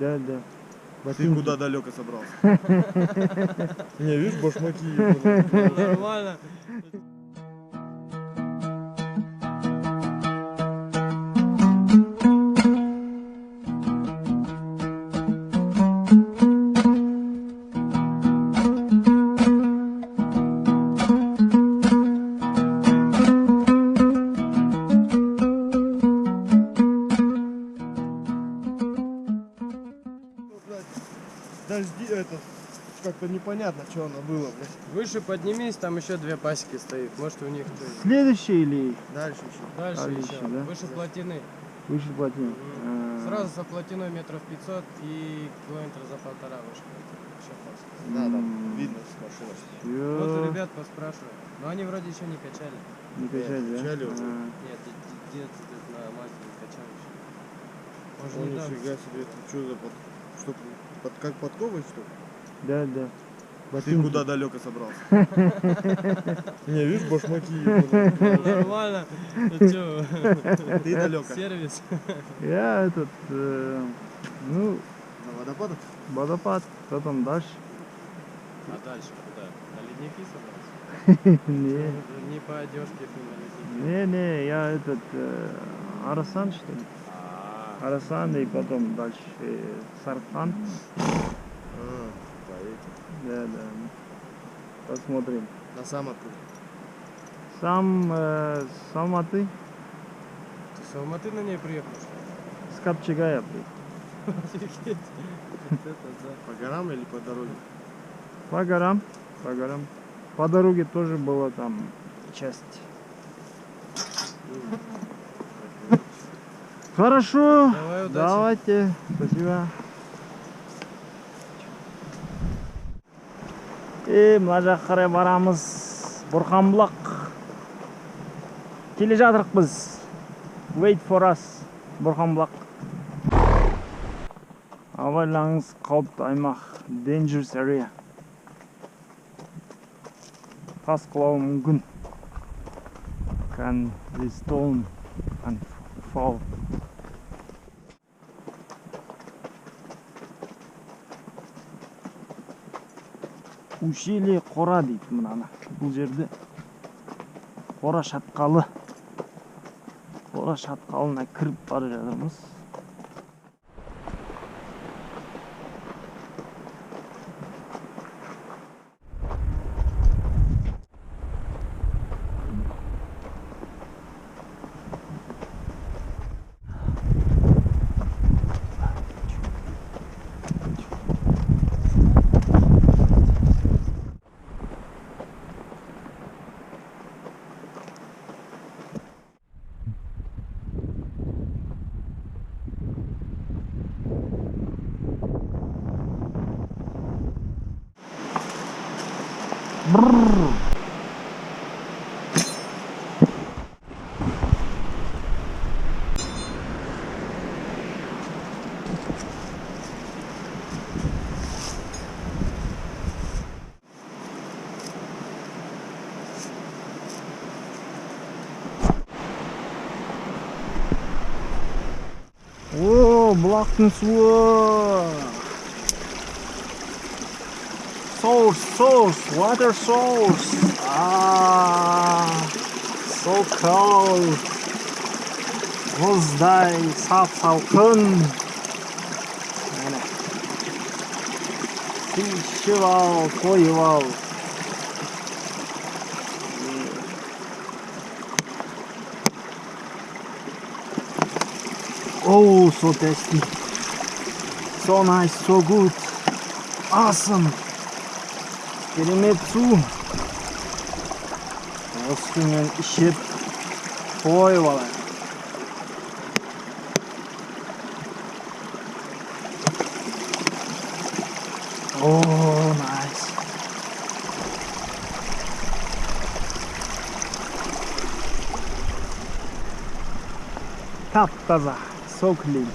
Да, да. Ты куда далеко собрался? Не, видишь, башмаки. Нормально. Дожди, это как-то непонятно, что оно было, блядь. Выше поднимись, там еще 2 пасеки стоит. Может, у них Следующий или Дальше еще. дальше Дальше, еще. да? Выше плотины. выше плотины? Сразу за плотиной метров 500 и километра за 1,5 выше плотины. Еще пасека. Да, там видно с машины. Вот у ребят поспрашиваю. Но они вроде еще не качали. Не качать, да? качали уже. Нет, дед на мать не качал еще. Может, О, недавно. нифига себе, это что за что, как подковой, что ли? Да, да. Ты Ботинки. куда далеко собрался? Не, видишь, башмаки. Нормально. Ну чё? Ты далеко. Сервис. Я этот, ну, На водопадах? водопад, потом дальше. А дальше куда? На ледники собрался? Не, Не по одежке на ледники. не, я этот, Арасан, что ли? Арасан и потом дальше Сархан. Да, да. Посмотрим. На сам откуда? Сам ты? Ты с Алматы на ней приехал? С Капчагая приехал. Офигеть. Вот это да. По горам или по дороге? По горам, по горам. По дороге тоже была там часть. Хорошо, Давай, удачи. давайте, спасибо. Мына жаққа қарай барамыз. Бұрханбұлақ. Келе жатырық біз. Wait for us. Бұрханбұлақ. Абайлаңыз, қауіпті аймақ. Dangerous area. Тас құлауы мүмкін. Can be stone and fall. Ущелье қора дейді мынаны. Бұл жерде қора шатқалы. Қора шатқалына кіріп бара жатырмыз. О, бұлақтың суы. Source, water source. So cold. Мұздай сап-салқын. Ішіп ал, қойып ал. Oh, so tasty. So nice, so good. Awesome. Керемет су. Осымен ішіп қойып алайық. Oh, nice. Tap-таза, so clean.